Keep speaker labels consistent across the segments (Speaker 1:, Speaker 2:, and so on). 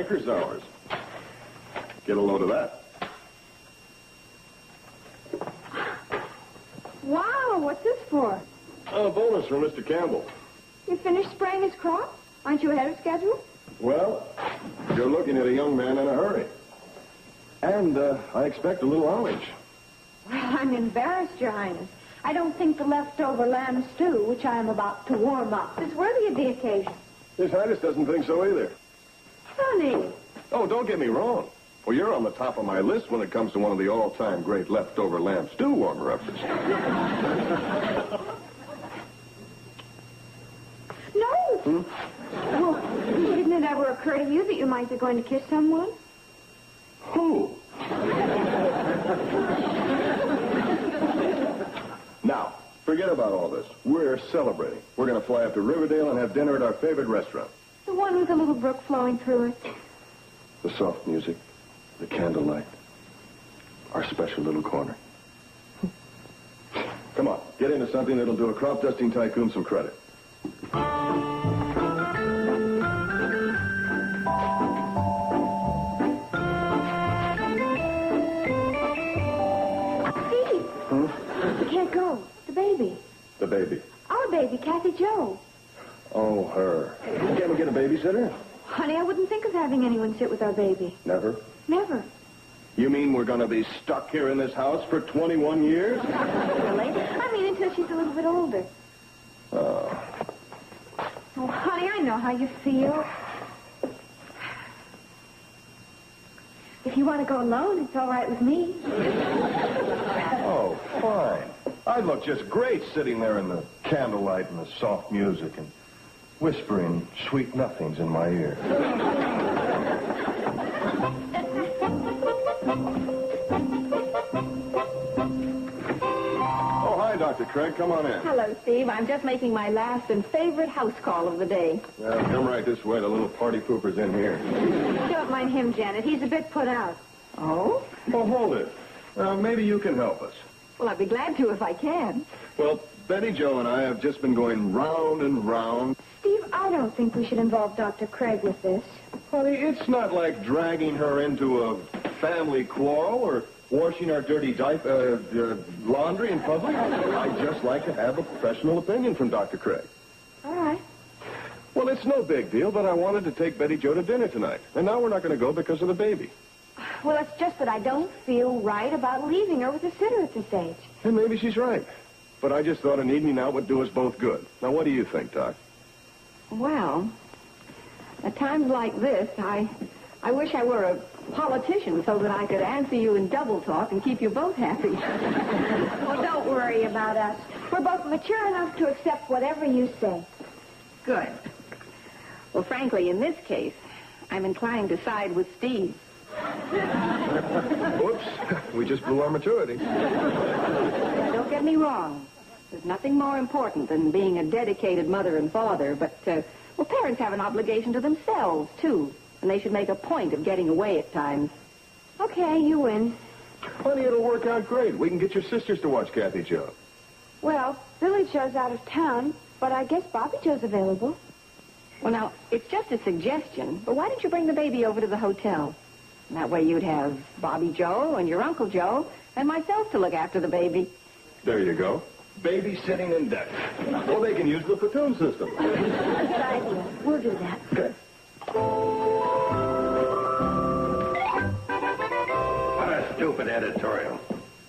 Speaker 1: banker's hours. Get a load of that.
Speaker 2: Wow, what's this for?
Speaker 1: A bonus from Mr. Campbell.
Speaker 2: You finished spraying his crop? Aren't you ahead of schedule?
Speaker 1: Well, you're looking at a young man in a hurry. And I expect a little homage.
Speaker 2: Well, I'm embarrassed, Your Highness. I don't think the leftover lamb stew, which I am about to warm up, is worthy of the occasion.
Speaker 1: His Highness doesn't think so either.
Speaker 2: Honey.
Speaker 1: Oh, don't get me wrong. Well, you're on the top of my list when it comes to one of the all-time great leftover lamb stew warmer-uppers.
Speaker 2: No.
Speaker 1: Hmm?
Speaker 2: Well, didn't it ever occur to you that you might be going to kiss someone?
Speaker 1: Who? Now, forget about all this. We're celebrating. We're going to fly up to Riverdale and have dinner at our favorite restaurant.
Speaker 2: The one with a little brook flowing through it.
Speaker 1: The soft music, the candlelight, our special little corner. Come on, get into something that'll do a crop dusting tycoon some credit.
Speaker 2: We can't go. The baby.
Speaker 1: The baby.
Speaker 2: Our baby, Kathy Jo.
Speaker 1: Oh, her. Can't we get a babysitter?
Speaker 2: Honey, I wouldn't think of having anyone sit with our baby.
Speaker 1: Never?
Speaker 2: Never.
Speaker 1: You mean we're going to be stuck here in this house for 21 years?
Speaker 2: Really? I mean, until she's a little bit older.
Speaker 1: Oh.
Speaker 2: Oh, honey, I know how you feel. If you want to go alone, it's all right with me.
Speaker 1: Oh, fine. I'd look just great sitting there in the candlelight and the soft music and whispering sweet nothings in my ear. Oh, hi, Dr. Craig. Come on in.
Speaker 3: Hello, Steve. I'm just making my last and favorite house call of the day.
Speaker 1: Well, come right this way. The little party pooper's in here.
Speaker 2: Don't mind him, Janet. He's a bit put out.
Speaker 3: Oh?
Speaker 1: Well, hold it. Maybe you can help us.
Speaker 3: Well, I'd be glad to if I can.
Speaker 1: Well, Betty Jo and I have just been going round and round.
Speaker 2: Steve, I don't think we should involve Dr. Craig with this.
Speaker 1: Honey, it's not like dragging her into a family quarrel or washing our dirty laundry in public. I'd just like to have a professional opinion from Dr. Craig.
Speaker 2: All right.
Speaker 1: Well, it's no big deal, but I wanted to take Betty Jo to dinner tonight. And now we're not going to go because of the baby.
Speaker 2: Well, it's just that I don't feel right about leaving her with a sitter at this age.
Speaker 1: And maybe she's right. But I just thought an evening out would do us both good. Now, what do you think, Doc?
Speaker 3: Well, at times like this, I wish I were a politician so that I could answer you in double talk and keep you both happy.
Speaker 2: Well, don't worry about us. We're both mature enough to accept whatever you say.
Speaker 3: Good. Well, frankly, in this case, I'm inclined to side with Steve.
Speaker 1: Whoops. We just blew our maturity.
Speaker 3: Now, don't get me wrong. There's nothing more important than being a dedicated mother and father, but, well, parents have an obligation to themselves, too, and they should make a point of getting away at times.
Speaker 2: Okay, you win.
Speaker 1: Honey, it'll work out great. We can get your sisters to watch Kathy Jo.
Speaker 2: Well, Billy Joe's out of town, but I guess Bobby Joe's available.
Speaker 3: Well, now, it's just a suggestion, but why don't you bring the baby over to the hotel? That way you'd have Bobby Joe and your Uncle Joe and myself to look after the baby.
Speaker 1: There you go. Babysitting in deck. Well, they can use the platoon system.
Speaker 2: Good idea. We'll do that.
Speaker 1: Okay.
Speaker 4: What a stupid editorial.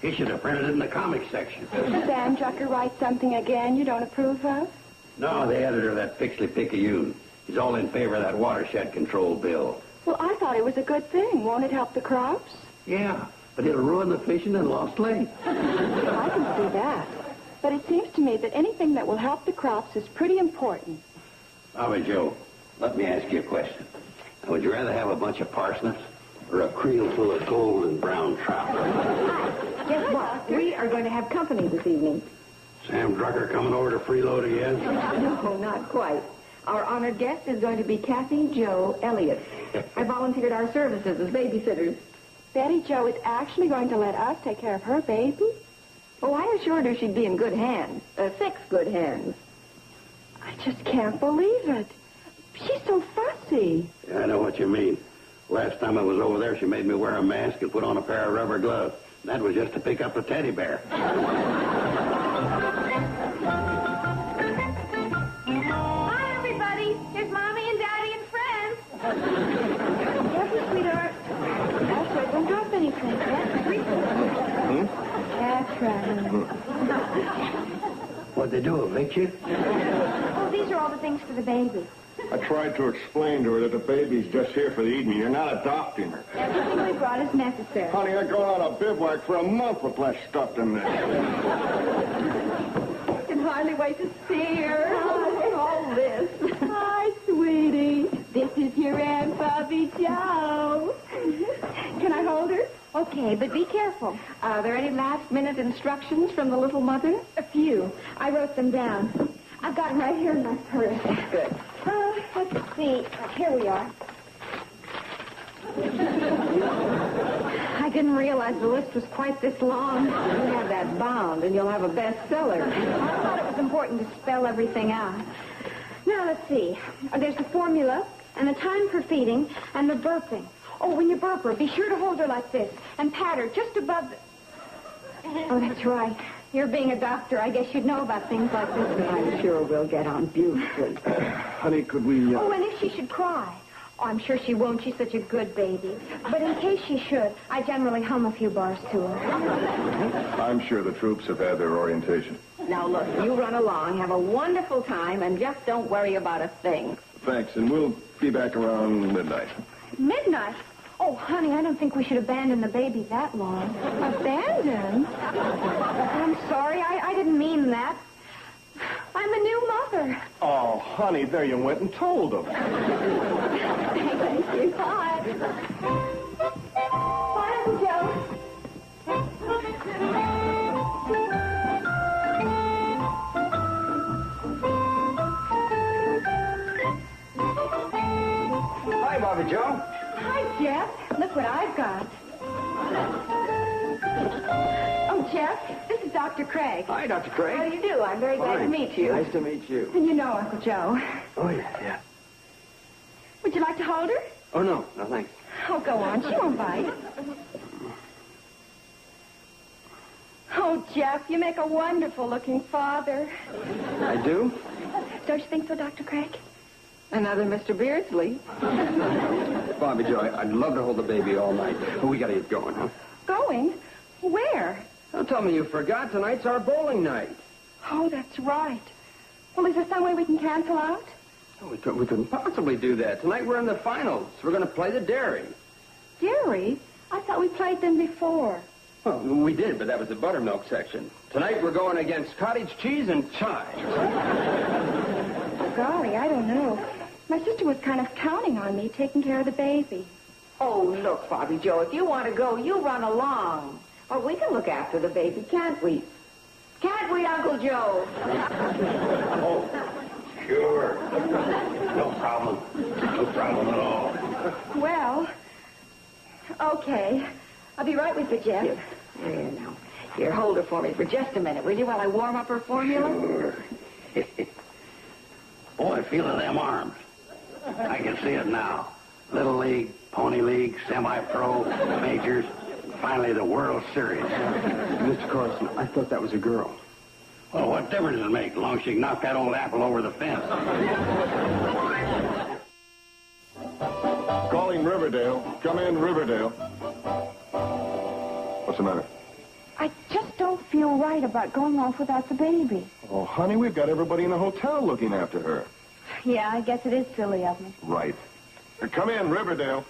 Speaker 4: He should have printed it in the comic section.
Speaker 5: Sam Drucker write something again you don't approve of?
Speaker 4: No, the editor of that Pixley-Picayune. He's all in favor of that watershed control bill.
Speaker 5: Well, I thought it was a good thing. Won't it help the crops?
Speaker 4: Yeah, but it'll ruin the fishing and Lost Lake.
Speaker 5: I can see that. But it seems to me that anything that will help the crops is pretty important.
Speaker 4: Bobby Joe, let me ask you a question. Now, would you rather have a bunch of parsnips or a creel full of golden brown trout?
Speaker 3: Guess what? We are going to have company this evening.
Speaker 4: Sam Drucker coming over to freeload again?
Speaker 3: No, not quite. Our honored guest is going to be Kathy Jo Elliott. I volunteered our services as babysitters.
Speaker 5: Betty Jo is actually going to let us take care of her baby?
Speaker 3: Oh, I assured her she'd be in good hands. 6 good hands.
Speaker 5: I just can't believe it. She's so fussy.
Speaker 4: Yeah, I know what you mean. Last time I was over there, she made me wear a mask and put on a pair of rubber gloves. That was just to pick up a teddy bear.
Speaker 2: Hi, everybody. Here's Mommy and Daddy and friends.
Speaker 5: Careful, sweetheart. That's right. Don't drop anything. That's right.
Speaker 4: What'd they do, evict you?
Speaker 2: Oh, these are all the things for the baby.
Speaker 1: I tried to explain to her that the baby's just here for the evening. You're not adopting her.
Speaker 2: Everything we brought is necessary.
Speaker 1: Honey, I'm going on a bivouac for a month with less stuff in there.
Speaker 5: I can hardly wait to see her. Oh, all this. Hi, sweetie. This is your Aunt Bobby Joe. Can I hold her?
Speaker 2: Okay, but be careful.
Speaker 3: Are there any last-minute instructions from the little mother?
Speaker 2: A few. I wrote them down. I've got them right here in my purse.
Speaker 3: Good.
Speaker 2: Let's see. Here we are. I didn't realize the list was quite this long.
Speaker 3: You have that bound, and you'll have a bestseller.
Speaker 2: I thought it was important to spell everything out. Now, let's see. There's the formula, and the time for feeding, and the burping. Oh, when you burp her, be sure to hold her like this, and pat her just above the... Oh, that's right. You're being a doctor. I guess you'd know about things like this.
Speaker 3: I'm sure we'll get on beautifully.
Speaker 1: Honey, could we...
Speaker 2: Oh, and if she should cry. Oh, I'm sure she won't. She's such a good baby. But in case she should, I generally hum a few bars to her.
Speaker 1: I'm sure the troops have had their orientation.
Speaker 3: Now, look, you run along, have a wonderful time, and just don't worry about a thing.
Speaker 1: Thanks, and we'll be back around midnight.
Speaker 2: Midnight? Oh, honey, I don't think we should abandon the baby that long.
Speaker 5: Abandoned?
Speaker 2: I'm sorry. I didn't mean that. I'm a new mother.
Speaker 1: Oh, honey, there you went and told them.
Speaker 2: Thank you. Bye. Bye, Uncle Joe.
Speaker 6: Hi, Bobby Joe.
Speaker 2: Hi, Jeff. Look what I've got. Oh, Jeff, this is Dr. Craig.
Speaker 6: Hi, Dr.
Speaker 3: How
Speaker 6: Craig.
Speaker 3: do you do? I'm very glad to meet you.
Speaker 6: Nice to meet you.
Speaker 5: And you know Uncle Joe.
Speaker 6: Oh, yeah.
Speaker 5: Would you like to hold her?
Speaker 6: Oh, no, thanks.
Speaker 5: Oh, go on. She won't bite. Oh, Jeff, you make a wonderful-looking father.
Speaker 6: I do?
Speaker 5: Don't you think so, Dr. Craig?
Speaker 3: Another Mr. Beardsley.
Speaker 6: Bobby Joe, I'd love to hold the baby all night. But we gotta get going, huh?
Speaker 5: Going? Where?
Speaker 6: Don't tell me you forgot. Tonight's our bowling night.
Speaker 5: Oh, that's right. Well, is there some way we can cancel out?
Speaker 6: Oh, we couldn't possibly do that. Tonight we're in the finals. We're gonna play the dairy.
Speaker 5: Dairy? I thought we played them before.
Speaker 6: Well, we did, but that was the buttermilk section. Tonight we're going against cottage cheese and chives.
Speaker 5: Golly, I don't know. My sister was kind of counting on me taking care of the baby.
Speaker 3: Oh, look, Bobby Joe, if you want to go, you run along. Or we can look after the baby, can't we? Can't we, Uncle Joe?
Speaker 4: Oh, sure. No problem. No problem at all.
Speaker 5: Well, okay. I'll be right with you, Jeff.
Speaker 3: Here, now. Here, hold her for me for just a minute, will you, while I warm up her formula?
Speaker 4: Sure. Boy, feel of them arms. I can see it now. Little League, Pony League, semi-pro, majors, finally the World Series.
Speaker 6: Mr. Carson, I thought that was a girl.
Speaker 4: Well, what difference does it make, as long as she can knock that old apple over the fence?
Speaker 1: Calling Riverdale. Come in, Riverdale. What's the matter?
Speaker 2: I just don't feel right about going off without the baby.
Speaker 1: Oh, honey, we've got everybody in the hotel looking after her.
Speaker 2: Yeah, I guess it is silly of me.
Speaker 1: Right. Come in, Riverdale.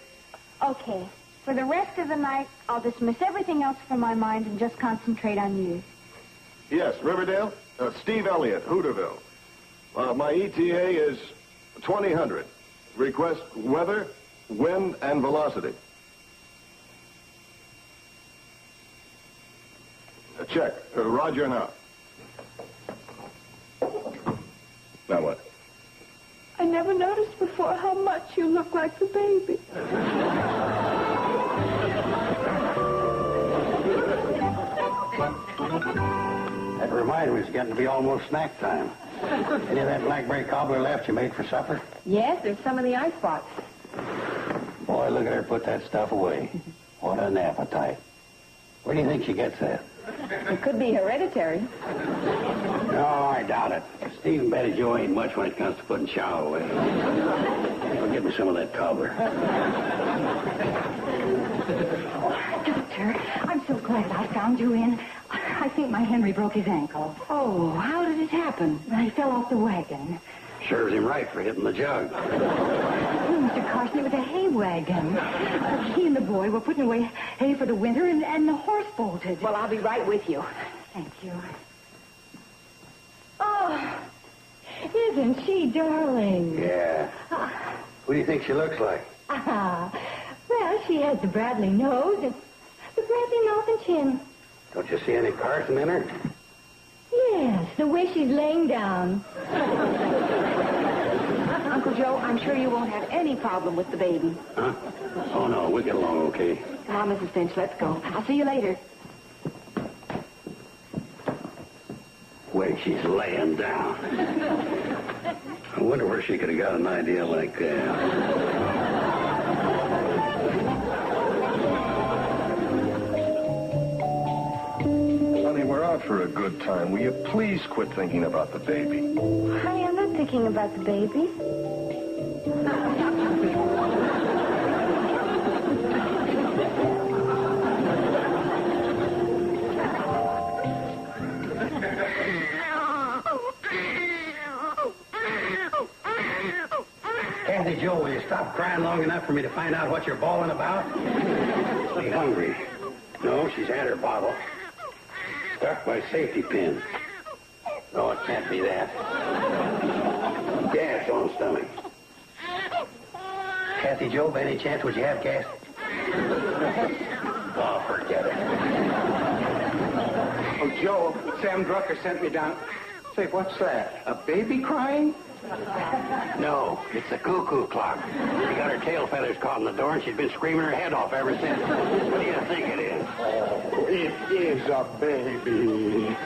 Speaker 2: Okay. For the rest of the night, I'll dismiss everything else from my mind and just concentrate on you.
Speaker 1: Yes, Riverdale. Steve Elliott, Hooterville. My ETA is 2000. Request weather, wind, and velocity. Check. Roger now. Now what?
Speaker 5: I never noticed before how much you look like the baby.
Speaker 4: That reminds me, it's getting to be almost snack time. Any of that blackberry cobbler left you made for supper?
Speaker 3: Yes, there's some in the icebox.
Speaker 4: Boy, Boy, look at her put that stuff away. What an appetite. Where do you think she gets that?
Speaker 3: It could be hereditary.
Speaker 4: No, I doubt it. Steve and Betty Jo ain't much when it comes to putting chow away. Get me some of that cobbler.
Speaker 5: Doctor, I'm so glad I found you in. I think my Henry broke his ankle.
Speaker 3: Oh, how did it happen?
Speaker 5: He fell off the wagon.
Speaker 4: Serves him right for hitting the jug.
Speaker 5: Mr. Carson, it was a hay wagon. He and the boy were putting away hay for the winter, and the horse bolted.
Speaker 3: Well, I'll be right with you.
Speaker 5: Thank you. Oh, isn't she darling?
Speaker 4: Yeah. Who do you think she looks like?
Speaker 5: Well, she has the Bradley nose and the Bradley mouth and chin.
Speaker 4: Don't you see any Carson in her?
Speaker 5: Yes, the way she's laying down.
Speaker 3: Uncle Joe, I'm sure you won't have any problem with the baby.
Speaker 4: Huh? Oh, no, we'll get along okay.
Speaker 3: Come on, Mrs. Finch, let's go. I'll see you later.
Speaker 4: Way she's laying down. I wonder where she could have got an idea like that.
Speaker 1: Honey, we're out for a good time. Will you please quit thinking about the baby?
Speaker 2: Honey, I'm not thinking about the baby.
Speaker 4: Kathy Jo, will you stop crying long enough for me to find out what you're bawling about? She's hungry. No, she's had her bottle. Stuck by safety pin. No, it can't be that. Gas on stomach. Kathy Jo, by any chance, would you have gas? Oh, forget it.
Speaker 7: Oh, Joe, Sam Drucker sent me down. Say, what's that? A baby crying?
Speaker 4: No, it's a cuckoo clock. She got her tail feathers caught in the door, and she's been screaming her head off ever since. What do you think it is?
Speaker 7: It is a baby.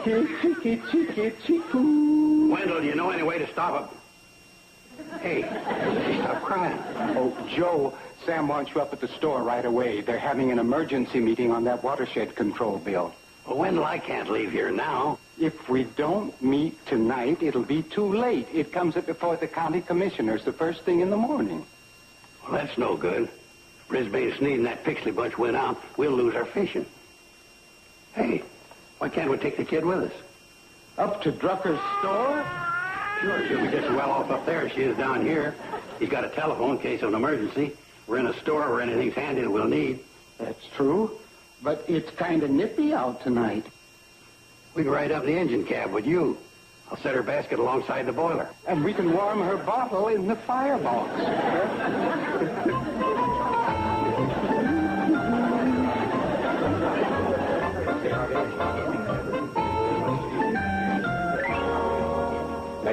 Speaker 7: Chicky, chicky, chickoo.
Speaker 4: Wendell, do you know any way to stop it? Hey, she stopped crying.
Speaker 7: Oh, Joe, Sam wants you up at the store right away. They're having an emergency meeting on that watershed control bill.
Speaker 4: Well, Wendell, I can't leave here now.
Speaker 7: If we don't meet tonight, it'll be too late. It comes up before the county commissioners the first thing in the morning.
Speaker 4: Well, that's no good. Brisbane, Sneed, and that Pixley bunch went out. We'll lose our fishing. Hey, why can't we take the kid with us?
Speaker 7: Up to Drucker's store?
Speaker 4: Sure, she'll be just as well off up there as she is down here. He's got a telephone in case of an emergency. We're in a store where anything's handy that we'll need.
Speaker 7: That's true. But it's kind of nippy out tonight.
Speaker 4: We can ride up in the engine cab with you. I'll set her basket alongside the boiler.
Speaker 7: And we can warm her bottle in the firebox.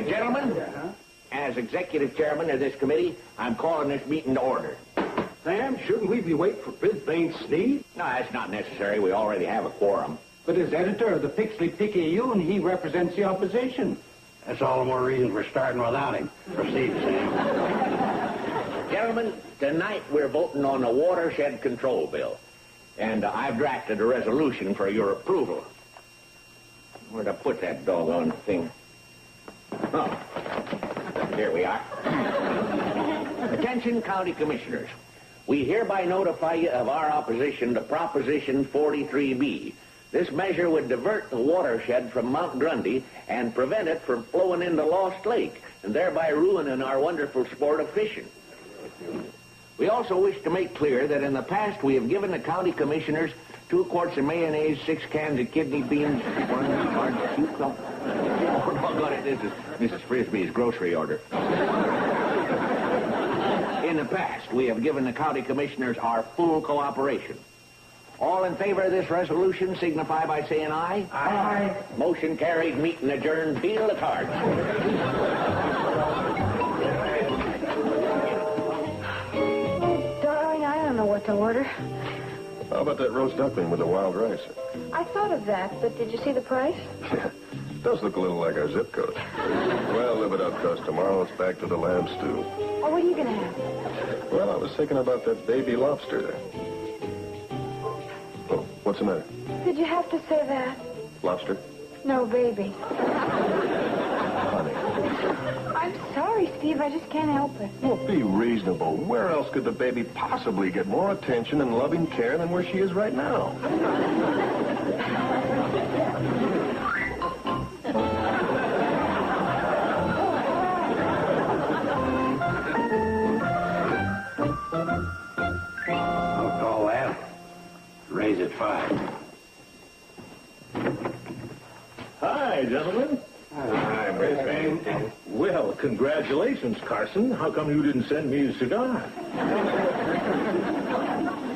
Speaker 8: Gentlemen, as executive chairman of this committee, I'm calling this meeting to order.
Speaker 7: Sam, shouldn't we be waiting for Brisbane Sneed?
Speaker 8: No, that's not necessary. We already have a quorum.
Speaker 7: But as editor of the Pixley Picayune, he represents the opposition.
Speaker 4: That's all the more reason for starting without him. Proceed, Sam.
Speaker 8: Gentlemen, tonight we're voting on the watershed control bill. And I've drafted a resolution for your approval. Where'd I put that doggone thing? Oh, here we are. Attention, county commissioners. We hereby notify you of our opposition to Proposition 43B. This measure would divert the watershed from Mount Grundy and prevent it from flowing into Lost Lake, and thereby ruining our wonderful sport of fishing. We also wish to make clear that in the past we have given the county commissioners 2 quarts of mayonnaise, 6 cans of kidney beans, 1 large cucumber. Oh, doggone it, this is Mrs. Frisbee's grocery order. In the past, we have given the county commissioners our full cooperation. All in favor of this resolution signify by saying aye.
Speaker 7: Aye.
Speaker 8: Motion carried, meeting adjourned. Deal the cards.
Speaker 2: Darling, I don't know what to order.
Speaker 1: How about that roast duckling with the wild rice?
Speaker 2: I thought of that, but did you see the price?
Speaker 1: Does look a little like our zip code. Well, live it up, cuz tomorrow it's back to the lamb stew.
Speaker 2: Oh, what are you going to have?
Speaker 1: Well, I was thinking about that baby lobster there. Oh, what's the matter?
Speaker 2: Did you have to say that?
Speaker 1: Lobster?
Speaker 2: No, baby.
Speaker 1: Honey.
Speaker 2: I'm sorry, Steve. I just can't help it.
Speaker 1: Well, be reasonable. Where else could the baby possibly get more attention and loving care than where she is right now?
Speaker 4: I'll call that. Raise it 5.
Speaker 9: Hi, gentlemen.
Speaker 4: Hi, Brisbane.
Speaker 9: Well, congratulations, Carson. How come you didn't send me a cigar?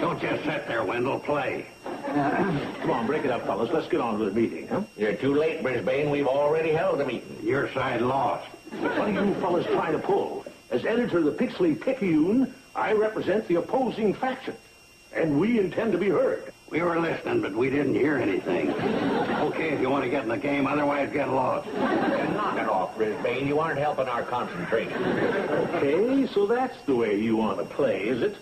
Speaker 4: Don't just sit there, Wendell. Play.
Speaker 9: Come on, break it up, fellas. Let's get on with the meeting, huh?
Speaker 8: You're too late, Brisbane. We've already held a meeting.
Speaker 4: Your side lost.
Speaker 9: What are you fellas trying to pull? As editor of the Pixley-Picayune, I represent the opposing faction, and we intend to be heard.
Speaker 4: We were listening, but we didn't hear anything. Okay, if you want to get in the game, otherwise get lost.
Speaker 8: Knock it off, Brisbane. You aren't helping our concentration.
Speaker 9: Okay, so that's the way you want to play, is it?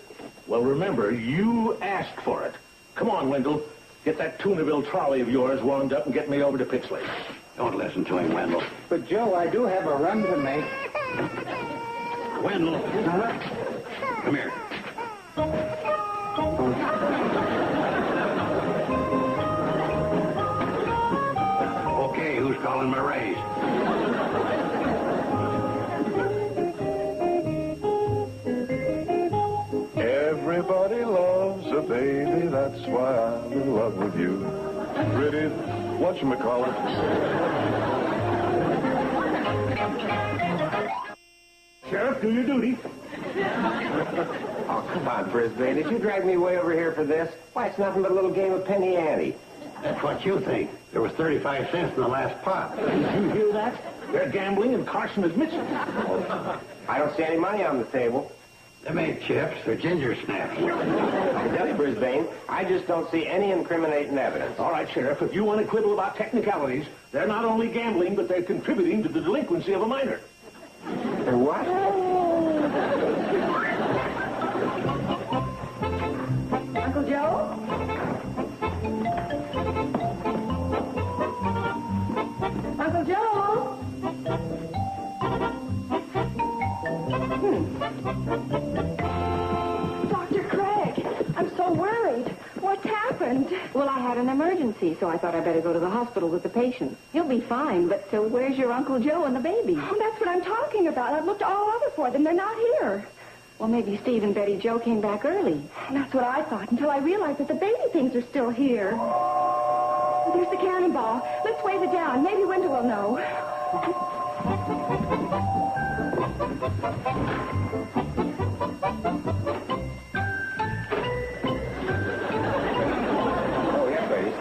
Speaker 9: Well, remember, you asked for it. Come on, Wendell. Get that Tunaville trolley of yours warmed up and get me over to Pixley.
Speaker 4: Don't listen to him, Wendell.
Speaker 7: But, Joe, I do have a run to make.
Speaker 4: Wendell. Come here. Okay, who's calling my raise?
Speaker 1: Everybody loves a baby, that's why I'm in love with you. Pretty, whatchamacallit.
Speaker 9: Sheriff, do your duty.
Speaker 10: Oh, come on, Brisbane. Did you drag me way over here for this? Why, it's nothing but a little game of penny ante.
Speaker 4: That's what you think. There was 35 cents in the last pot.
Speaker 9: Did you hear that? They're gambling and Carson is missing.
Speaker 10: I don't see any money on the table.
Speaker 4: They made chips. They're ginger snaps.
Speaker 10: I tell you, Brisbane, I just don't see any incriminating evidence.
Speaker 9: All right, Sheriff, if you want to quibble about technicalities, they're not only gambling, but they're contributing to the delinquency of a minor.
Speaker 10: What?
Speaker 3: Uncle Joe? Uncle Joe?
Speaker 2: Dr. Craig, I'm so worried. What's happened?
Speaker 3: Well, I had an emergency, so I thought I'd better go to the hospital with the patient. He'll be fine, but where's your Uncle Joe and the baby?
Speaker 2: Oh, that's what I'm talking about. I've looked all over for them. They're not here.
Speaker 3: Well, maybe Steve and Betty Joe came back early.
Speaker 2: That's what I thought until I realized that the baby things are still here. There's the cannonball. Let's wave it down. Maybe Wendell will know.
Speaker 10: Oh, yes, ladies.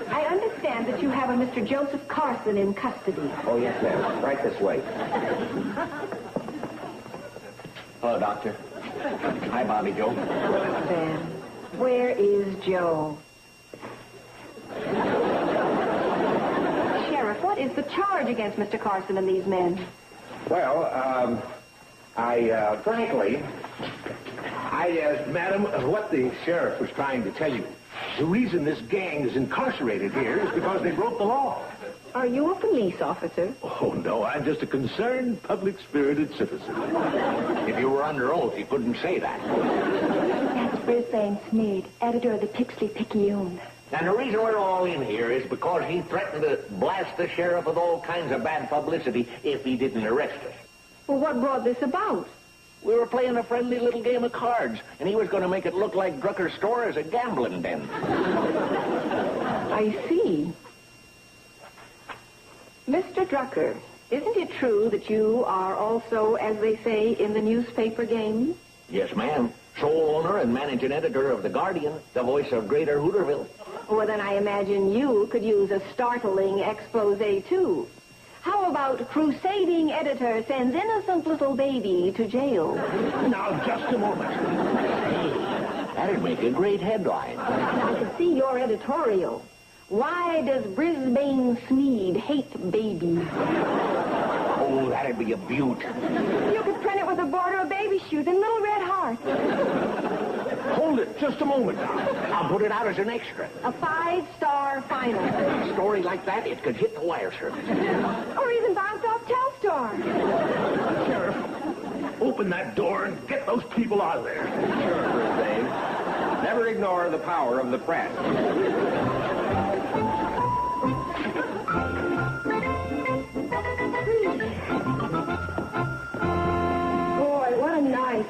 Speaker 3: I understand that you have a Mr. Joseph Carson in custody.
Speaker 10: Oh, yes, ma'am. Right this way.
Speaker 8: Hello, Doctor. Hi, Bobby Joe.
Speaker 3: Ben, where is Joe? Sheriff, what is the charge against Mr. Carson and these men?
Speaker 10: Well, frankly,
Speaker 9: Madam, what the sheriff was trying to tell you, the reason this gang is incarcerated here is because they broke the law.
Speaker 3: Are you a police officer?
Speaker 9: Oh, no, I'm just a concerned, public-spirited citizen.
Speaker 8: If you were under oath, you couldn't say that.
Speaker 2: That's Brisbane Sneed, editor of the Pixley-Picayune.
Speaker 8: And the reason we're all in here is because he threatened to blast the sheriff with all kinds of bad publicity if he didn't arrest us.
Speaker 3: Well, what brought this about?
Speaker 8: We were playing a friendly little game of cards, and he was going to make it look like Drucker's store is a gambling den.
Speaker 3: I see. Mr. Drucker, isn't it true that you are also, as they say, in the newspaper game?
Speaker 8: Yes, ma'am. Sole owner and managing editor of The Guardian, the voice of Greater Hooterville.
Speaker 3: Well, then I imagine you could use a startling expose, too. How about crusading editor sends innocent little baby to jail?
Speaker 9: Now, just a moment.
Speaker 8: That'd make a great headline.
Speaker 3: I can see your editorial. Why does Brisbane Sneed hate babies?
Speaker 8: Oh, Oh, that'd be a beaut.
Speaker 2: You could print it with a border of baby shoes and little red hearts.
Speaker 9: Hold it just a moment now.
Speaker 8: I'll put it out as an extra.
Speaker 3: A 5-star final.
Speaker 8: A story like that, it could hit the wire service.
Speaker 2: Or even bounce off Telstar.
Speaker 9: Sheriff, open that door and get those people out of there.
Speaker 10: Sure, Brisbane. Never ignore the power of the press.
Speaker 3: Boy, what a night.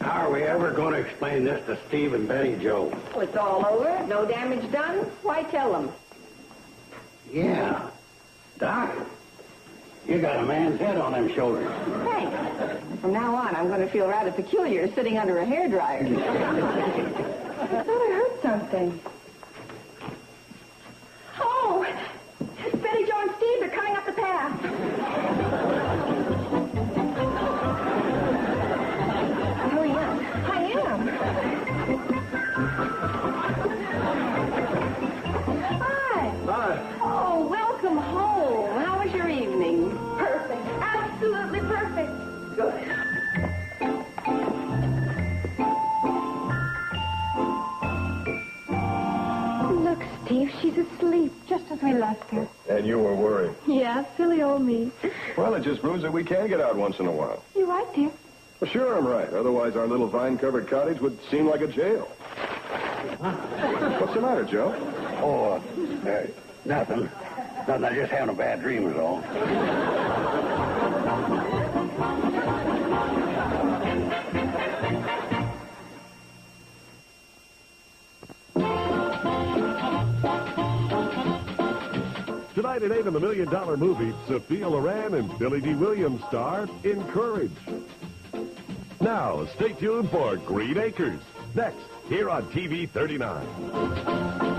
Speaker 4: How are we ever going to explain this to Steve and Betty Joe?
Speaker 3: Oh, it's all over. No damage done. Why tell them?
Speaker 4: Yeah. Doc, you got a man's head on them shoulders.
Speaker 3: Thanks. From now on, I'm going to feel rather peculiar sitting under a hairdryer. I thought I heard something.
Speaker 2: Oh, Betty, Joe, and Steve are coming up the path.
Speaker 3: Hurry up.
Speaker 2: I am. Hi.
Speaker 1: Hi.
Speaker 3: Oh, welcome home. How was your evening?
Speaker 2: Perfect. Absolutely perfect. Good. Look, Steve, she's asleep, just as we left her.
Speaker 1: And you were worried.
Speaker 2: Yeah, silly old me.
Speaker 1: Well, it just proves that we can get out once in a while.
Speaker 2: You're right, dear.
Speaker 1: Well, sure, I'm right. Otherwise, our little vine-covered cottage would seem like a jail. What's the matter, Joe?
Speaker 4: Oh, nothing. Nothing. I just having a bad dream is all.
Speaker 11: Tonight at 8 on the $1 Million Movie, Sophia Loren and Billy D. Williams star in Courage. Now, stay tuned for Green Acres. Next, here on TV 39.